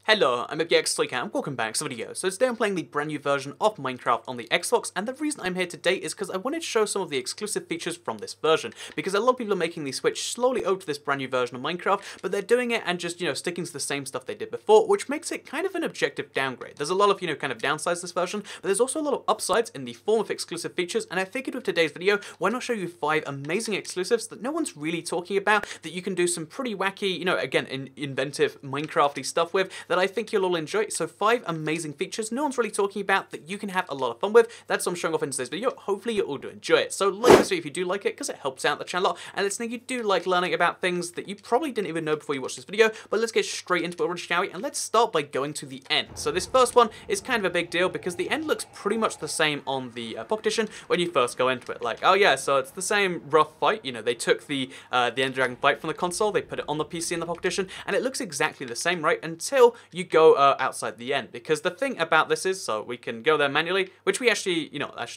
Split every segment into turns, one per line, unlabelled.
Hello, I'm and welcome back to the video. So today I'm playing the brand new version of Minecraft on the Xbox, and the reason I'm here today is because I wanted to show some of the exclusive features from this version, because a lot of people are making the switch slowly over to this brand new version of Minecraft, but they're doing it and just, sticking to the same stuff they did before, which makes it kind of an objective downgrade. There's a lot of, kind of downsides to this version, but there's also a lot of upsides in the form of exclusive features, and I figured with today's video, why not show you 5 amazing exclusives that no one's really talking about, that you can do some pretty wacky, again, inventive Minecrafty stuff with, that I think you'll all enjoy. So 5 amazing features no one's really talking about that you can have a lot of fun with. That's what I'm showing off in today's video. Hopefully you all do enjoy it. So like this video if you do like it, because it helps out the channel a lot, and it's you do like learning about things that you probably didn't even know before you watched this video. But let's get straight into it, shall we? And let's start by going to the end. So this first one is kind of a big deal because the end looks pretty much the same on the Pocket Edition when you first go into it. Like, oh yeah, so it's the same rough fight. They took the Ender Dragon fight from the console, they put it on the PC in the Pocket Edition, and it looks exactly the same, right? Until you go outside the end, because the thing about this is, so we can go there manually, which we actually,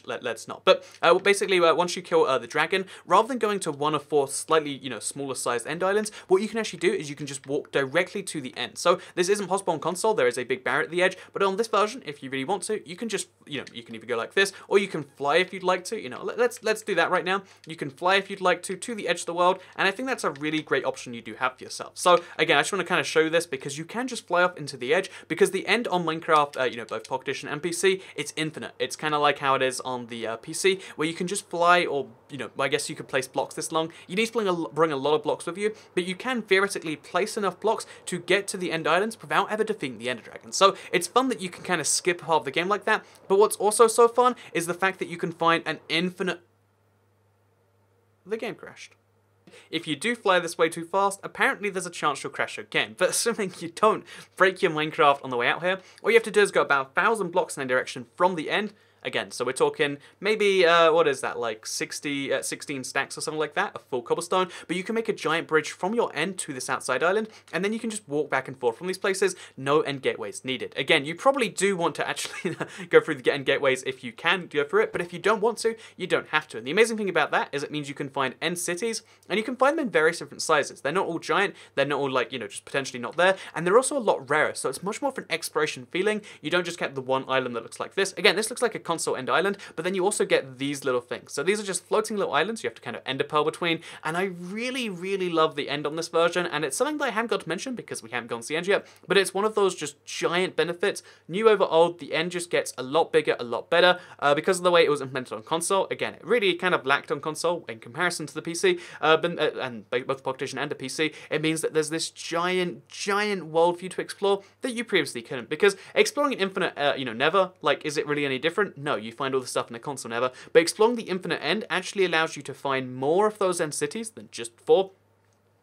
let's not. But basically, once you kill the dragon, rather than going to one of 4 slightly, smaller sized end islands, what you can actually do is you can just walk directly to the end. So this isn't possible on console. There is a big barrier at the edge, but on this version, if you really want to, you can just, you can either go like this, or you can fly if you'd like to. Let's do that right now. You can fly if you'd like to the edge of the world, and I think that's a really great option you do have for yourself. So again, I just want to kind of show you this because you can just fly up into the edge, because the end on Minecraft, both Pocket Edition and PC, it's infinite. It's kind of like how it is on the PC, where you can just fly, or, I guess you could place blocks this long. You need to bring a lot of blocks with you, but you can theoretically place enough blocks to get to the end islands without ever defeating the Ender Dragon. So it's fun that you can kind of skip part of the game like that, but what's also so fun is the fact that you can find an infinite... The game crashed. If you do fly this way too fast, apparently there's a chance you'll crash your game. But assuming you don't break your Minecraft on the way out here, all you have to do is go about 1,000 blocks in a direction from the end. Again, so we're talking maybe, what is that, like 16 stacks or something like that, a full cobblestone, but you can make a giant bridge from your end to this outside island, and then you can just walk back and forth from these places, no end gateways needed. Again, you probably do want to actually go through the end gateways if you can go through it, but if you don't want to, you don't have to. And the amazing thing about that is it means you can find end cities, and you can find them in various different sizes. They're not all giant, they're not all like, just potentially not there, and they're also a lot rarer, so it's much more of an exploration feeling. You don't just get the one island that looks like this. Again, this looks like a console end island, but then you also get these little things. So these are just floating little islands you have to kind of ender pearl between, and I really, really love the end on this version, and it's something that I haven't got to mention because we haven't gone to the end yet, but it's one of those just giant benefits. New over old, the end just gets a lot bigger, a lot better, because of the way it was implemented on console. Again, it really kind of lacked on console in comparison to the PC, and both the Pocket Edition and the PC. It means that there's this giant world for you to explore that you previously couldn't, because exploring an infinite, never, like, is it really any different? No, you find all the stuff in a console never, but exploring the infinite end actually allows you to find more of those end cities than just 4.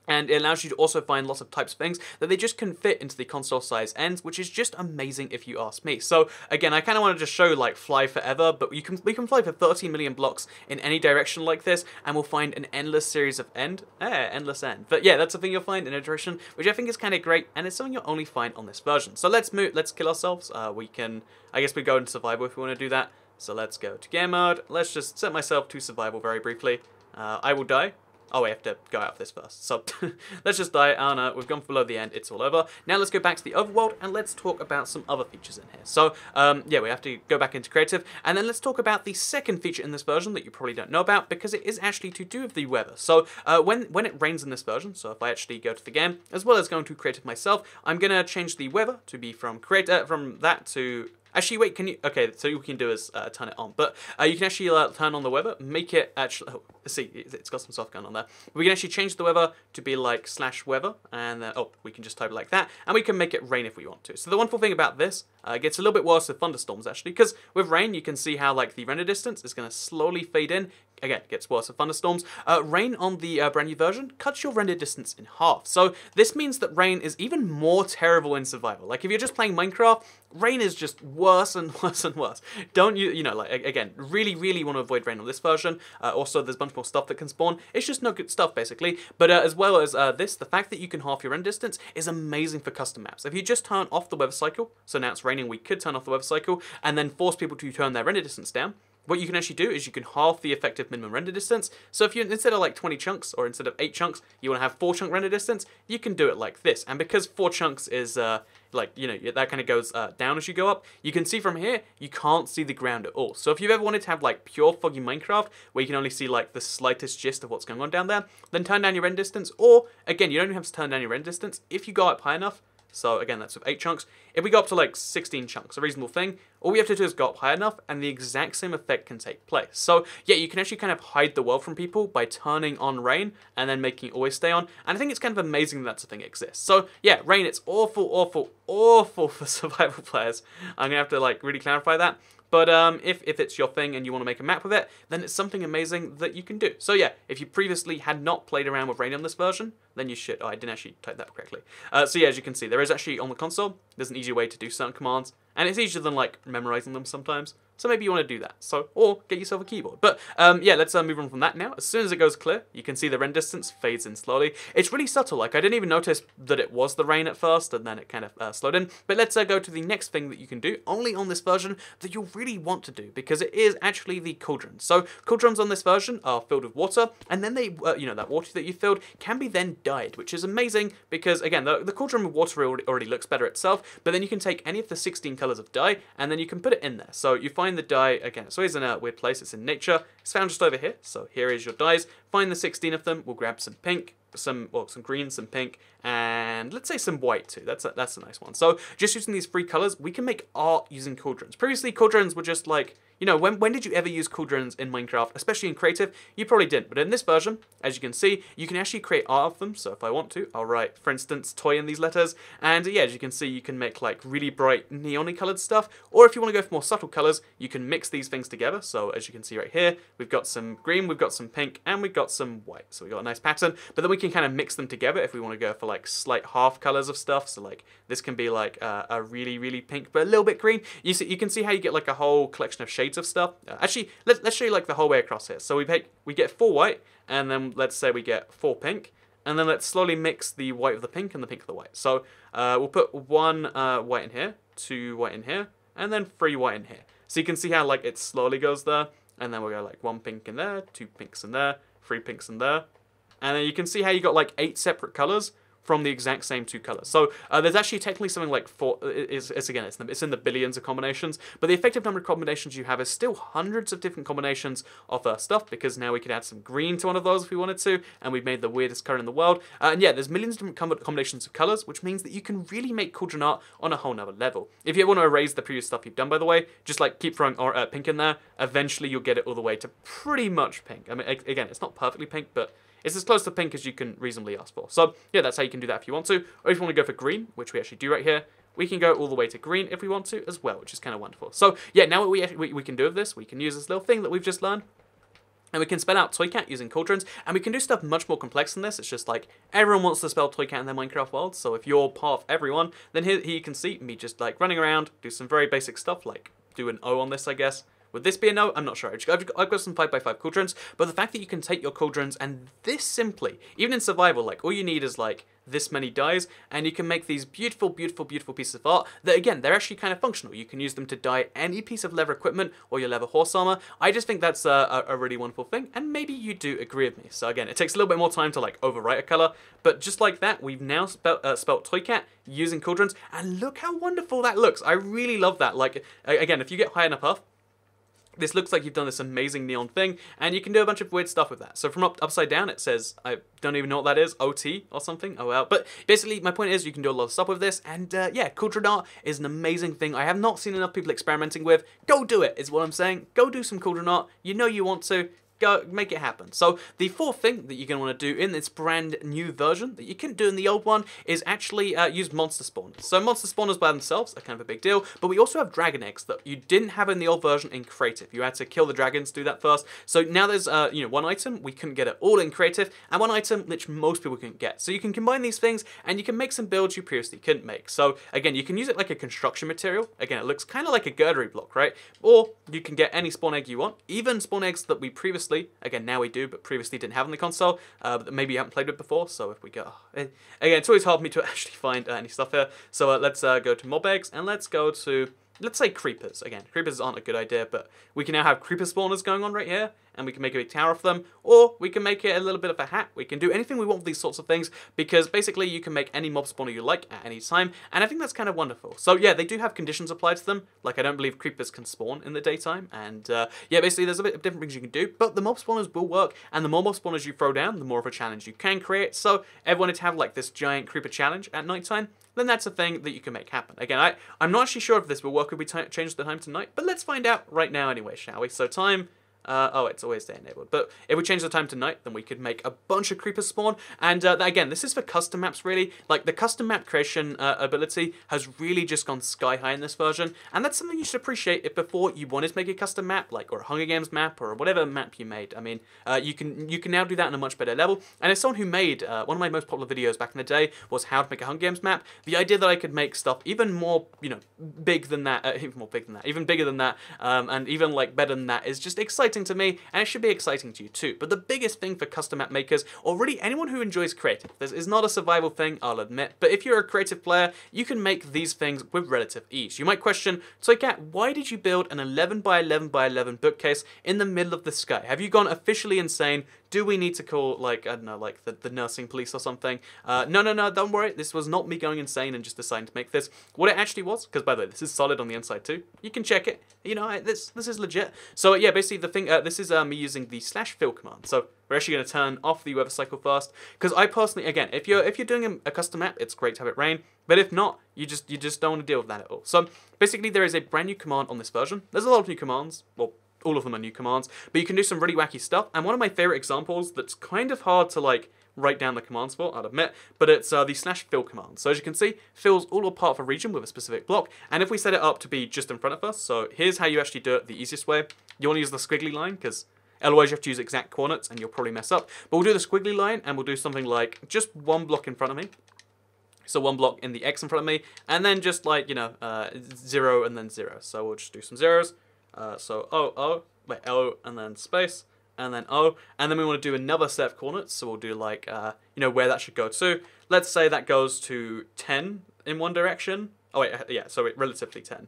And it allows you to also find lots of types of things that they just couldn't fit into the console size ends, which is just amazing if you ask me. So again, I kind of want to just show like fly forever, but we can fly for 30 million blocks in any direction like this, and we'll find an endless series of endless end. But yeah, that's the thing you'll find in a direction, which I think is kind of great, and it's something you'll only find on this version. So let's kill ourselves. I guess we go into survival if we want to do that. So let's go to game mode. Let's just set myself to survival very briefly. I will die. Oh, we have to go out of this first. So let's just die. Oh no, we've gone below the end. It's all over. Now let's go back to the overworld and let's talk about some other features in here. So yeah, we have to go back into creative, and then let's talk about the second feature in this version that you probably don't know about, because it is actually to do with the weather. So when it rains in this version, so if I actually go to the game, as well as going to creative myself, I'm gonna change the weather to be from that to... Actually, wait, can you... Okay, so what you can do is turn it on. But you can actually turn on the weather, make it actually... Oh, see, it's got some stuff going on there. We can actually change the weather to be like /weather, and then, we can just type it like that, and we can make it rain if we want to. So the wonderful thing about this, it gets a little bit worse with thunderstorms, actually, because with rain, you can see how like the render distance is going to slowly fade in. Again, it gets worse with thunderstorms. Rain on the brand new version cuts your render distance in half. So this means that rain is even more terrible in survival. Like if you're just playing Minecraft, rain is just worse and worse and worse. Don't you, like, again, really, really want to avoid rain on this version. Also, there's a bunch more stuff that can spawn. It's just no good stuff, basically. But as well as this, the fact that you can half your render distance is amazing for custom maps. If you just turn off the weather cycle, so now it's raining, we could turn off the weather cycle, and then force people to turn their render distance down, what you can actually do is you can halve the effective minimum render distance. So if you, instead of like 20 chunks, or instead of 8 chunks, you want to have 4 chunk render distance, you can do it like this. And because 4 chunks is, like, you know, that kind of goes down as you go up, you can see from here, you can't see the ground at all. So if you've ever wanted to have like pure foggy Minecraft, where you can only see like the slightest gist of what's going on down there, then turn down your render distance. Or, again, you don't even have to turn down your render distance. If you go up high enough, so again, that's with 8 chunks. If we go up to like 16 chunks, a reasonable thing, all we have to do is go up high enough and the exact same effect can take place. So yeah, you can actually kind of hide the world from people by turning on rain and then making it always stay on. And I think it's kind of amazing that that's a thing that exists. So yeah, rain, it's awful, awful, awful for survival players. I'm gonna have to like really clarify that. But if it's your thing and you want to make a map with it, then it's something amazing that you can do. So yeah, if you previously had not played around with rain on this version, then you should. Oh, I didn't actually type that correctly. So yeah, as you can see, there is actually on the console, there's an easy way to do certain commands, and it's easier than like memorizing them sometimes. So maybe you want to do that. So, or get yourself a keyboard. But yeah, let's move on from that now. As soon as it goes clear, you can see the render distance fades in slowly. It's really subtle. Like I didn't even notice that it was the rain at first, and then it kind of slowed in. But let's go to the next thing that you can do, only on this version, that you'll really want to do, because it is actually the cauldron. So cauldrons on this version are filled with water, and then they, you know, that water that you filled can be then dyed, which is amazing because again, the cauldron with water already looks better itself. But then you can take any of the 16 colors of dye, and then you can put it in there. So you find the dye, again, it's always in a weird place, it's in nature, it's found just over here, so here is your dyes, find the 16 of them, we'll grab some pink, some green, some pink, and let's say some white too. That's a nice one. So just using these 3 colors, we can make art using cauldrons. Previously, cauldrons were just like, you know, when did you ever use cauldrons in Minecraft, especially in creative? You probably didn't, but in this version, as you can see, you can actually create art of them. So if I want to, I'll write, for instance, toy in these letters, and yeah, as you can see, you can make like really bright neon-y colored stuff, or if you want to go for more subtle colors, you can mix these things together. So as you can see right here, we've got some green, we've got some pink, and we've got some white. So we've got a nice pattern, but then we can kind of mix them together if we want to go for like slight half colors of stuff. So like this can be like a really, really pink, but a little bit green. You can see how you get like a whole collection of shades of stuff. Actually, let's show you like the whole way across here. So we get 4 white, and then let's say we get 4 pink, and then let's slowly mix the white of the pink and the pink of the white. So we'll put 1 white in here, 2 white in here, and then 3 white in here. So you can see how like it slowly goes there, and then we'll go like 1 pink in there, 2 pinks in there, 3 pinks in there, and then you can see how you got like 8 separate colors from the exact same 2 colors. So there's actually technically something like 4, it's in the billions of combinations, but the effective number of combinations you have is still hundreds of different combinations of stuff, because now we could add some green to one of those if we wanted to, and we've made the weirdest color in the world. And yeah, there's millions of different combinations of colors, which means that you can really make cauldron art on a whole nother level. If you want to erase the previous stuff you've done, by the way, just like keep throwing pink in there, eventually you'll get it all the way to pretty much pink. I mean, again, it's not perfectly pink, but it's as close to pink as you can reasonably ask for. So yeah, that's how you can do that if you want to. Or if you want to go for green, which we actually do right here, we can go all the way to green if we want to as well, which is kind of wonderful. So yeah, now what we can do with this, we can use this little thing that we've just learned, and we can spell out Toycat using cauldrons, and we can do stuff much more complex than this. It's just like, everyone wants to spell Toycat in their Minecraft world, so if you're part of everyone, then here you can see me just like running around, do some very basic stuff, like do an O on this, I guess. Would this be a no? I'm not sure. I've got some 5x5 cauldrons, but the fact that you can take your cauldrons and this simply, even in survival, like all you need is like this many dyes, and you can make these beautiful, beautiful, beautiful pieces of art that, again, they're actually kind of functional. You can use them to dye any piece of leather equipment or your leather horse armor. I just think that's a really wonderful thing, and maybe you do agree with me. So again, it takes a little bit more time to like overwrite a color, but just like that, we've now spelt Toycat using cauldrons, and look how wonderful that looks. I really love that. Like, again, if you get high enough up, this looks like you've done this amazing neon thing, and you can do a bunch of weird stuff with that. So from upside down, it says, I don't even know what that is, OT or something, oh well. But basically, my point is you can do a lot of stuff with this, and yeah, cauldron art is an amazing thing I have not seen enough people experimenting with. Go do it, is what I'm saying. Go do some cauldron art. You know you want to. Go make it happen. So the 4th thing that you're going to want to do in this brand new version that you couldn't do in the old one is actually use monster spawners. So monster spawners by themselves are kind of a big deal, but we also have dragon eggs that you didn't have in the old version in creative. You had to kill the dragons to do that first. So now there's you know, 1 item we couldn't get it all in creative, and 1 item which most people couldn't get. So you can combine these things and you can make some builds you previously couldn't make. So again, you can use it like a construction material. Again, it looks kind of like a girdery block, right? Or you can get any spawn egg you want, even spawn eggs that we previously, again, now we do, but previously didn't have on the console, but maybe you haven't played with before. So if we go, again, it's always hard for me to actually find any stuff here. So let's go to mob eggs, and let's go to let's say creepers. Again, creepers aren't a good idea, but we can now have creeper spawners going on right here, and we can make a big tower of them, or we can make it a little bit of a hat. We can do anything we want with these sorts of things, because basically you can make any mob spawner you like at any time, and I think that's kind of wonderful. So yeah, they do have conditions applied to them, like I don't believe creepers can spawn in the daytime, and yeah, basically there's a bit of different things you can do, but the mob spawners will work, and the more mob spawners you throw down, the more of a challenge you can create. So if everyone wanted to have like this giant creeper challenge at nighttime, then that's a thing that you can make happen. Again, I'm not actually sure if this will work if we change the time to night, but let's find out right now anyway, shall we? So time... oh, it's always day enabled. But if we change the time to night, then we could make a bunch of creepers spawn. And again, this is for custom maps, really. Like, the custom map creation ability has really just gone sky high in this version. And that's something you should appreciate if before you wanted to make a custom map, like, or a Hunger Games map, or whatever map you made. I mean, you can now do that on a much better level. And as someone who made one of my most popular videos back in the day was how to make a Hunger Games map, the idea that I could make stuff even more, you know, big than that, even more big than that, even bigger than that, and even, like, better than that is just exciting to me, and it should be exciting to you too. But the biggest thing for custom map makers, or really anyone who enjoys creative, this is not a survival thing, I'll admit, but if you're a creative player, you can make these things with relative ease. You might question, so Kat, why did you build an 11 by 11 by 11 bookcase in the middle of the sky? Have you gone officially insane? Do we need to call, like, I don't know, like the nursing police or something? No, don't worry. This was not me going insane and just deciding to make this. What it actually was, because by the way, this is solid on the inside too. You can check it. You know, this is legit. So yeah, basically the thing, this is me using the /fill command. So we're actually going to turn off the weather cycle first, because I personally, again, if you're doing a custom map, it's great to have it rain. But if not, you just don't want to deal with that at all. So basically, there is a brand new command on this version. There's a lot of new commands. Well, all of them are new commands, but you can do some really wacky stuff. And one of my favorite examples that's kind of hard to like write down the commands for, I'll admit, but it's the /fill command. So as you can see, fills all or part of a region with a specific block. And if we set it up to be just in front of us, so here's how you actually do it the easiest way. You want to use the squiggly line, because otherwise you have to use exact coordinates and you'll probably mess up. But we'll do the squiggly line, and we'll do something like just one block in front of me. So one block in the X in front of me, and then just like, you know, 0 and then 0. So we'll just do some zeros. So O, and then space, and then O, and then we want to do another set of coordinates, so we'll do like, you know, where that should go to. Let's say that goes to 10 in one direction. Oh wait, yeah, so relatively 10.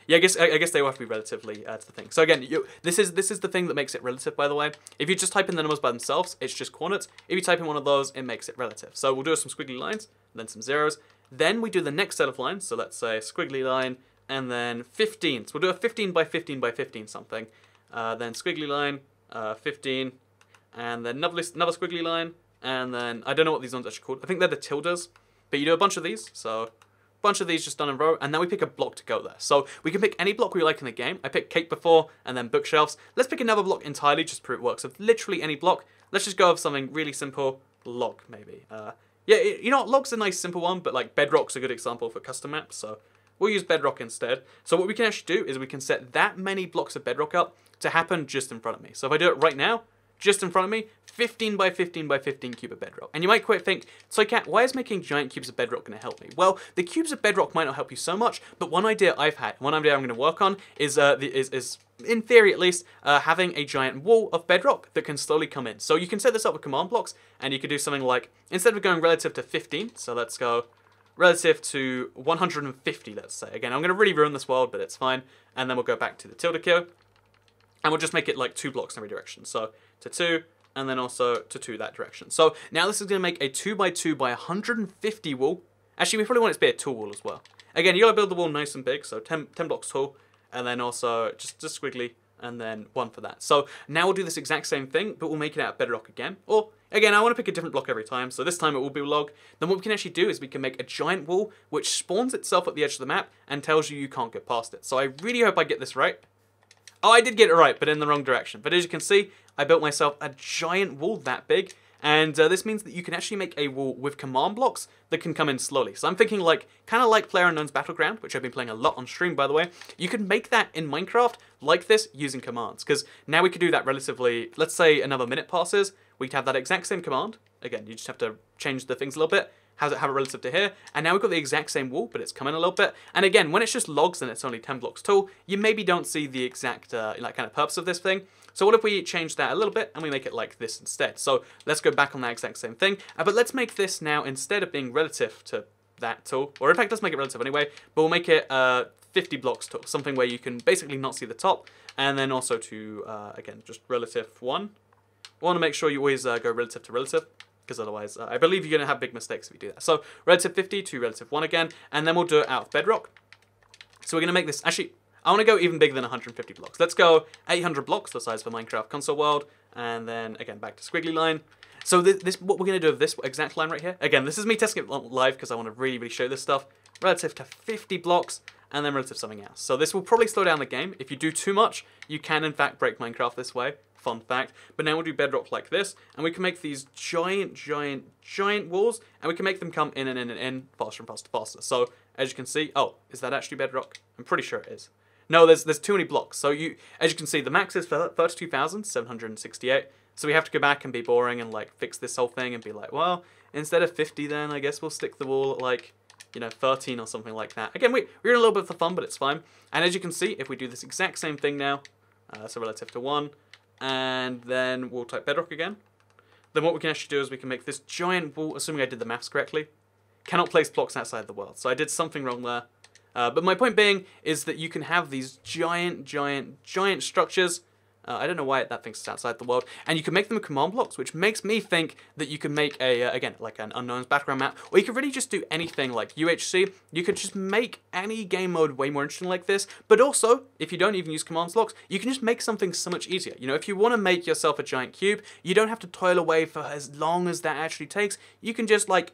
Yeah, I guess they will have to be relatively to the thing. So again, this is the thing that makes it relative, by the way. If you just type in the numbers by themselves, it's just coordinates. If you type in one of those, it makes it relative. So we'll do some squiggly lines, then some zeros. Then we do the next set of lines, so let's say squiggly line, and then 15. So we'll do a 15 by 15 by 15 something. Then squiggly line, 15, and then another squiggly line, and then, I don't know what these ones are actually called. I think they're the tildes, but you do a bunch of these, so a bunch of these just done in a row, and then we pick a block to go there. So we can pick any block we like in the game. I picked cake before, and then bookshelves. Let's pick another block entirely, just to prove it works with literally any block. Let's just go with something really simple, log, maybe. Yeah, you know what, log's a nice simple one, but like bedrock's a good example for custom maps, so we'll use bedrock instead. So what we can actually do is we can set that many blocks of bedrock up to happen just in front of me. So if I do it right now, just in front of me, 15 by 15 by 15 cube of bedrock. And you might quite think, so Kat, why is making giant cubes of bedrock going to help me? Well, the cubes of bedrock might not help you so much, but one idea I've had, one idea I'm going to work on is in theory at least, having a giant wall of bedrock that can slowly come in. So you can set this up with command blocks, and you could do something like, instead of going relative to 15, so let's go relative to 150, let's say. Again, I'm going to really ruin this world, but it's fine. And then we'll go back to the tilde key, and we'll just make it like 2 blocks in every direction. So to 2, and then also to 2 that direction. So now this is going to make a 2 by 2 by 150 wall. Actually, we probably want it to be a tall wall as well. Again, you got to build the wall nice and big, so 10 blocks tall, and then also just squiggly, and then 1 for that. So now we'll do this exact same thing, but we'll make it out of bedrock again. Or, again, I want to pick a different block every time, so this time it will be log. Then what we can actually do is we can make a giant wall which spawns itself at the edge of the map and tells you can't get past it. So I really hope I get this right. Oh, I did get it right, but in the wrong direction. But as you can see, I built myself a giant wall that big, and this means that you can actually make a wall with command blocks that can come in slowly. So I'm thinking like, kind of like PlayerUnknown's Battleground, which I've been playing a lot on stream, by the way. You can make that in Minecraft like this using commands, because now we could do that relatively, let's say another minute passes, we could have that exact same command. Again, you just have to change the things a little bit. Have it relative to here, and now we've got the exact same wall, but it's coming a little bit. And again, when it's just logs and it's only 10 blocks tall, you maybe don't see the exact like kind of purpose of this thing. So what if we change that a little bit and we make it like this instead? So let's go back on that exact same thing, but let's make this now, instead of being relative to that tall, or in fact let's make it relative anyway, but we'll make it 50 blocks tall, something where you can basically not see the top, and then also to, again, just relative 1. I want to make sure you always go relative to relative, because otherwise I believe you're going to have big mistakes if you do that. So relative 50 to relative 1 again, and then we'll do it out of bedrock. So we're going to make this, actually, I want to go even bigger than 150 blocks. Let's go 800 blocks, the size for Minecraft console world, and then again back to squiggly line. So this what we're going to do with this exact line right here. Again, this is me testing it live because I want to really show this stuff. Relative to 50 blocks, and then relative to something else. So this will probably slow down the game. If you do too much, you can in fact break Minecraft this way. Fun fact. But now we'll do bedrock like this, and we can make these giant walls, and we can make them come in and in and in faster and faster and faster. So as you can see, oh, is that actually bedrock? I'm pretty sure it is. No, there's too many blocks. So as you can see, the max is 32,768. So we have to go back and be boring and like fix this whole thing and be like, well, instead of 50, then I guess we'll stick the wall at like, you know, 13 or something like that. Again, we're in a little bit for fun, but it's fine. And as you can see, if we do this exact same thing now, so relative to 1, and then we'll type bedrock again, then what we can actually do is we can make this giant wall, assuming I did the maths correctly. Cannot place blocks outside the world, so I did something wrong there. But my point being is that you can have these giant structures. I don't know why that thinks it's outside the world. And you can make them command blocks, which makes me think that you can make a, again, like an unknowns background map. Or you could really just do anything like UHC. You could just make any game mode way more interesting like this. But also, if you don't even use command blocks, you can just make something so much easier. You know, if you want to make yourself a giant cube, you don't have to toil away for as long as that actually takes. You can just like,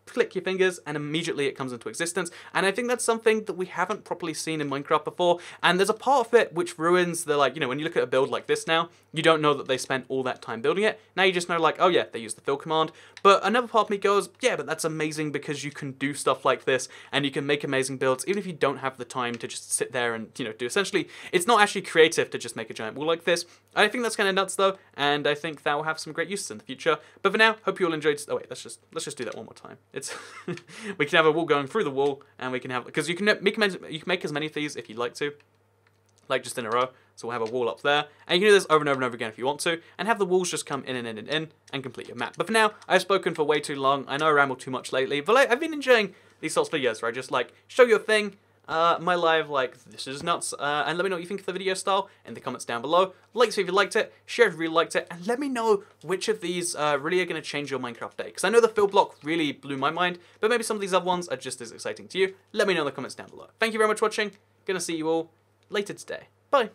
click your fingers and immediately it comes into existence. And I think that's something that we haven't properly seen in Minecraft before. And there's a part of it which ruins the, like, you know, when you look at a build like this now, you don't know that they spent all that time building it. Now you just know like, oh yeah, they used the fill command. But another part of me goes, yeah, but that's amazing because you can do stuff like this and you can make amazing builds even if you don't have the time to just sit there and, you know, do essentially, it's not actually creative to just make a giant wall like this. I think that's kind of nuts though, and I think that will have some great uses in the future. But for now, hope you all enjoyed. Oh wait, let's just do that one more time. It's we can have a wall going through the wall, and we can have, because you can make as many of these if you'd like to, like just in a row. So we'll have a wall up there, and you can do this over and over and over again if you want to, and have the walls just come in and in and in, and complete your map. But for now, I've spoken for way too long. I know I ramble too much lately, but I've been enjoying these sorts of videos where I just like show you a thing, my live, like, this is nuts, and let me know what you think of the video style in the comments down below. Like if you liked it, share if you really liked it, and let me know which of these really are going to change your Minecraft day. Because I know the fill block really blew my mind, but maybe some of these other ones are just as exciting to you. Let me know in the comments down below. Thank you very much for watching. Gonna see you all later today. Bye.